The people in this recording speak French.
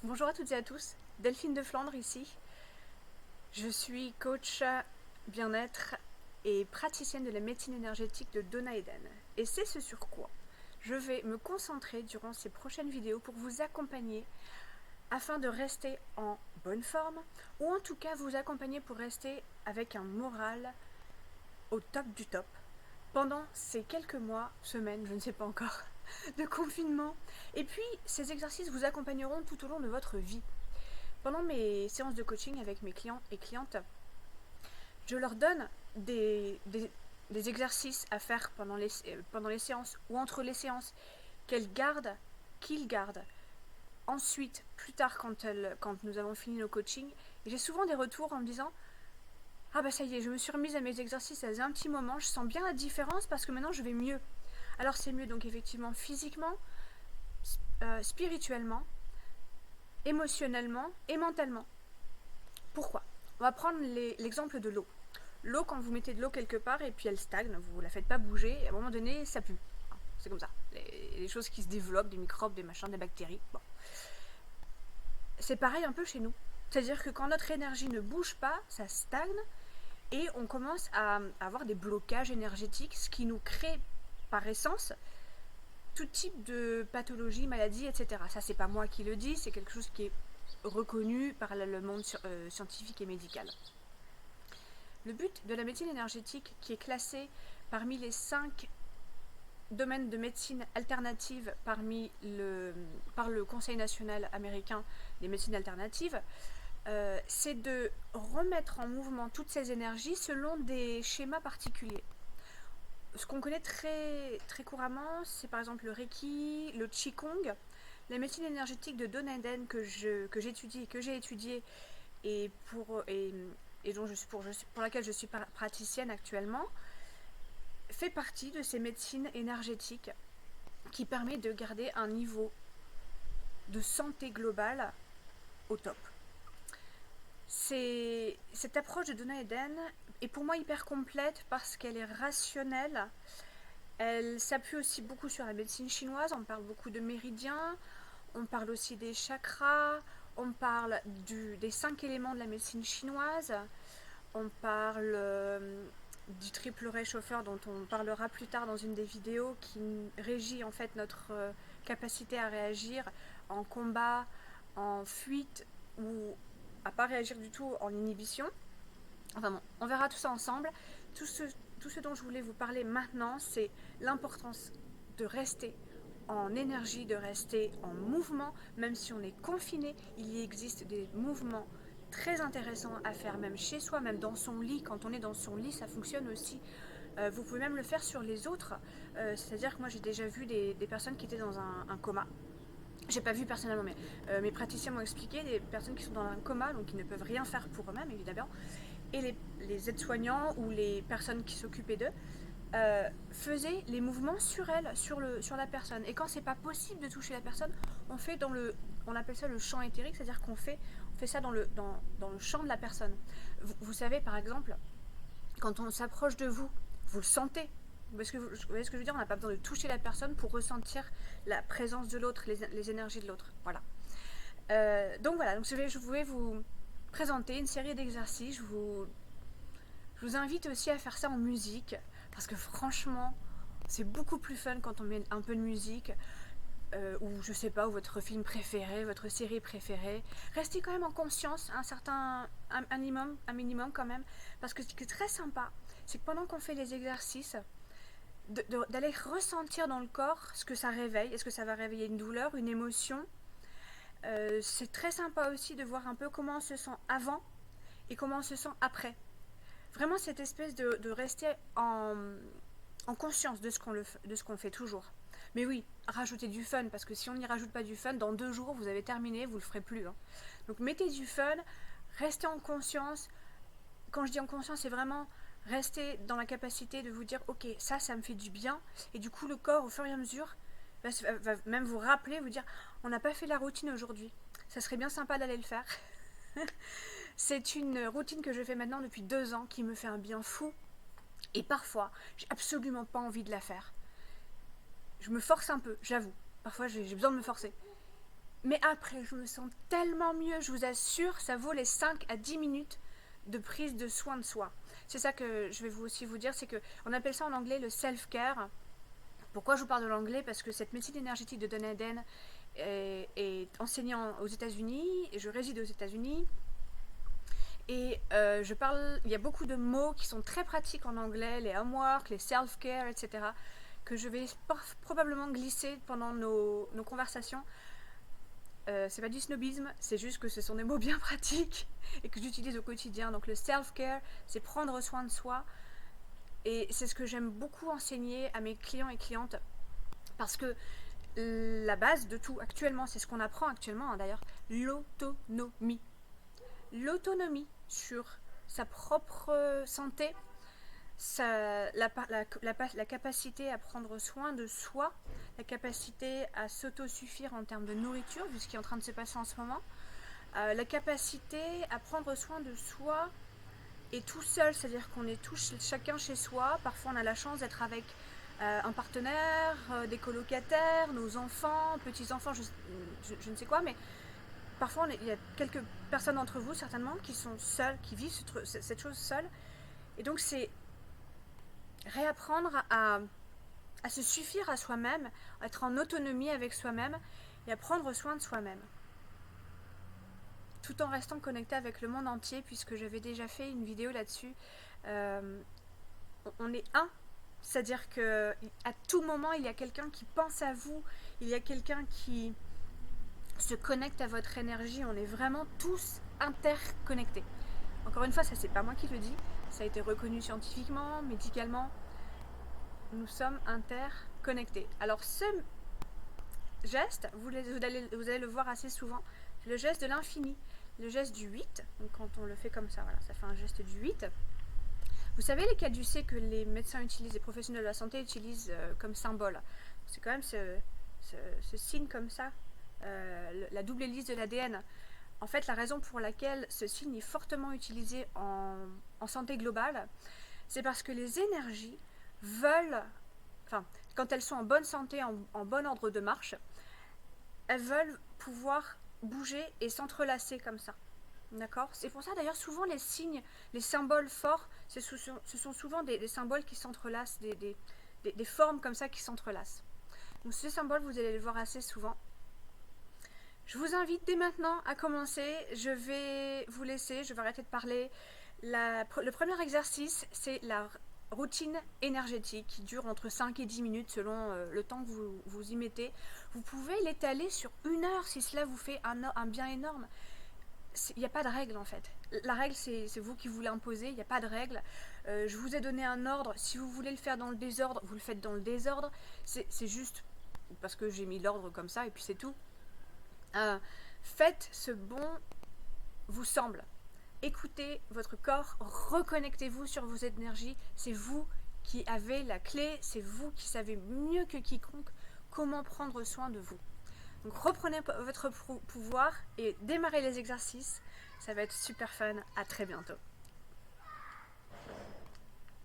Bonjour à toutes et à tous, Delphine de Flandre ici. Je suis coach bien-être et praticienne de la médecine énergétique de Donna Eden. Et c'est ce sur quoi je vais me concentrer durant ces prochaines vidéos pour vous accompagner afin de rester en bonne forme ou en tout cas vous accompagner pour rester avec un moral au top du top pendant ces quelques mois, semaines, je ne sais pas encore, de confinement. Et puis ces exercices vous accompagneront tout au long de votre vie. Pendant mes séances de coaching avec mes clients et clientes, je leur donne des exercices à faire pendant les séances ou entre les séances qu'ils gardent. Ensuite, plus tard, quand nous avons fini nos coachings, j'ai souvent des retours en me disant ah bah ça y est, je me suis remise à mes exercices, ça faisait un petit moment, je sens bien la différence parce que maintenant je vais mieux. Alors c'est mieux donc effectivement physiquement, spirituellement, émotionnellement et mentalement. Pourquoi? On va prendre l'exemple de l'eau. L'eau, quand vous mettez de l'eau quelque part et puis elle stagne, vous ne la faites pas bouger, et à un moment donné, ça pue. C'est comme ça. Les choses qui se développent, des microbes, des machins, des bactéries. Bon. C'est pareil un peu chez nous. C'est-à-dire que quand notre énergie ne bouge pas, ça stagne et on commence à avoir des blocages énergétiques, ce qui nous crée par essence tout type de pathologie, maladie, etc. Ça, c'est pas moi qui le dis, c'est quelque chose qui est reconnu par le monde scientifique et médical. Le but de la médecine énergétique, qui est classée parmi les 5 domaines de médecine alternative par le Conseil national américain des médecines alternatives, c'est de remettre en mouvement toutes ces énergies selon des schémas particuliers. Ce qu'on connaît très, très couramment, c'est par exemple le Reiki, le Qigong, la médecine énergétique de Donna Eden que j'étudie et que j'ai étudié et pour laquelle je suis praticienne actuellement, fait partie de ces médecines énergétiques qui permet de garder un niveau de santé globale au top. Cette approche de Donna Eden est pour moi hyper complète parce qu'elle est rationnelle. Elle s'appuie aussi beaucoup sur la médecine chinoise, on parle beaucoup de méridiens, on parle aussi des chakras, on parle des 5 éléments de la médecine chinoise, on parle du triple réchauffeur dont on parlera plus tard dans une des vidéos qui régit en fait notre capacité à réagir en combat, en fuite ou à pas réagir du tout en inhibition. Enfin bon, on verra tout ça ensemble. Tout ce dont je voulais vous parler maintenant, c'est l'importance de rester en énergie, de rester en mouvement, même si on est confiné, il y existe des mouvements très intéressants à faire, même chez soi, même dans son lit. Quand on est dans son lit, ça fonctionne aussi. Vous pouvez même le faire sur les autres. C'est-à-dire que moi, j'ai déjà vu des personnes qui étaient dans un coma. J'ai pas vu personnellement, mais mes praticiens m'ont expliqué des personnes qui sont dans un coma, donc qui ne peuvent rien faire pour eux-mêmes, évidemment. Et les aides-soignants ou les personnes qui s'occupaient d'eux faisaient les mouvements sur elle, sur la personne. Et quand c'est pas possible de toucher la personne, on appelle ça le champ éthérique, c'est-à-dire qu'on fait ça dans le champ de la personne. Vous savez, par exemple, quand on s'approche de vous, vous le sentez. Vous voyez ce que je veux dire? On n'a pas besoin de toucher la personne pour ressentir la présence de l'autre, les énergies de l'autre. Voilà. Donc voilà, donc je voulais vous présenter une série d'exercices. Je vous invite aussi à faire ça en musique, parce que franchement, c'est beaucoup plus fun quand on met un peu de musique, ou je sais pas, ou votre film préféré, votre série préférée. Restez quand même en conscience, un minimum quand même, parce que ce qui est très sympa, c'est que pendant qu'on fait les exercices, d'aller ressentir dans le corps ce que ça réveille. Est-ce que ça va réveiller une douleur, une émotion? C'est très sympa aussi de voir un peu comment on se sent avant et comment on se sent après. Vraiment cette espèce de rester en conscience de ce qu'on fait toujours. Mais oui, rajoutez du fun, parce que si on n'y rajoute pas du fun, dans 2 jours, vous avez terminé, vous le ferez plus. Hein. Donc mettez du fun, restez en conscience. Quand je dis en conscience, c'est vraiment rester dans la capacité de vous dire ok, ça me fait du bien. Et du coup, le corps, au fur et à mesure, va même vous rappeler, vous dire on n'a pas fait la routine aujourd'hui. Ça serait bien sympa d'aller le faire. C'est une routine que je fais maintenant depuis 2 ans qui me fait un bien fou. Et parfois, j'ai absolument pas envie de la faire. Je me force un peu, j'avoue. Parfois, j'ai besoin de me forcer. Mais après, je me sens tellement mieux, je vous assure, ça vaut les 5 à 10 minutes de prise de soin de soi. C'est ça que je vais aussi vous dire, c'est que on appelle ça en anglais le self-care. Pourquoi je vous parle de l'anglais? Parce que cette médecine énergétique de Don Eden est enseignée aux États-Unis, et je réside aux États-Unis. Et il y a beaucoup de mots qui sont très pratiques en anglais, les homework, les self-care, etc., que je vais probablement glisser pendant nos conversations. C'est pas du snobisme, c'est juste que ce sont des mots bien pratiques et que j'utilise au quotidien. Donc le self-care, c'est prendre soin de soi. Et c'est ce que j'aime beaucoup enseigner à mes clients et clientes. Parce que la base de tout actuellement, c'est ce qu'on apprend actuellement d'ailleurs, l'autonomie. L'autonomie sur sa propre santé, la capacité à prendre soin de soi, la capacité à s'autosuffire en termes de nourriture, vu ce qui est en train de se passer en ce moment, la capacité à prendre soin de soi et tout seul, c'est-à-dire qu'on est tous chacun chez soi. Parfois on a la chance d'être avec un partenaire, des colocataires, nos enfants, petits-enfants, je ne sais quoi, mais parfois il y a quelques personnes d'entre vous certainement qui sont seules, qui vivent cette chose seule. Et donc c'est réapprendre à se suffire à soi-même, à être en autonomie avec soi-même et à prendre soin de soi-même. Tout en restant connecté avec le monde entier, puisque j'avais déjà fait une vidéo là-dessus. On est un, c'est-à-dire que à tout moment il y a quelqu'un qui pense à vous, il y a quelqu'un qui se connecte à votre énergie. On est vraiment tous interconnectés. Encore une fois, ça c'est pas moi qui le dis, ça a été reconnu scientifiquement, médicalement. Nous sommes interconnectés. Alors ce geste, vous allez le voir assez souvent, c'est le geste de l'infini, le geste du 8. Donc quand on le fait comme ça, voilà, ça fait un geste du 8. Vous savez les caducées que les médecins utilisent, les professionnels de la santé utilisent comme symbole. C'est quand même ce signe comme ça, la double hélice de l'ADN. En fait, la raison pour laquelle ce signe est fortement utilisé en santé globale, c'est parce que les énergies veulent, enfin, quand elles sont en bonne santé, en bon ordre de marche, elles veulent pouvoir bouger et s'entrelacer comme ça. D'accord? C'est pour ça d'ailleurs souvent les signes, les symboles forts, ce sont souvent des symboles qui s'entrelacent, des formes comme ça qui s'entrelacent. Donc ces symboles, vous allez les voir assez souvent. Je vous invite dès maintenant à commencer. Je vais vous laisser, je vais arrêter de parler. Le premier exercice, c'est la routine énergétique qui dure entre 5 et 10 minutes selon le temps que vous y mettez. Vous pouvez l'étaler sur 1 heure si cela vous fait un bien énorme. Il n'y a pas de règle en fait. La règle, c'est vous qui vous l'imposez, il n'y a pas de règle. Je vous ai donné un ordre. Si vous voulez le faire dans le désordre, vous le faites dans le désordre. C'est juste parce que j'ai mis l'ordre comme ça et puis c'est tout. Faites ce bon vous semble. Écoutez votre corps, reconnectez-vous sur vos énergies. C'est vous qui avez la clé, c'est vous qui savez mieux que quiconque comment prendre soin de vous. Donc reprenez votre pouvoir et démarrez les exercices. Ça va être super fun. À très bientôt.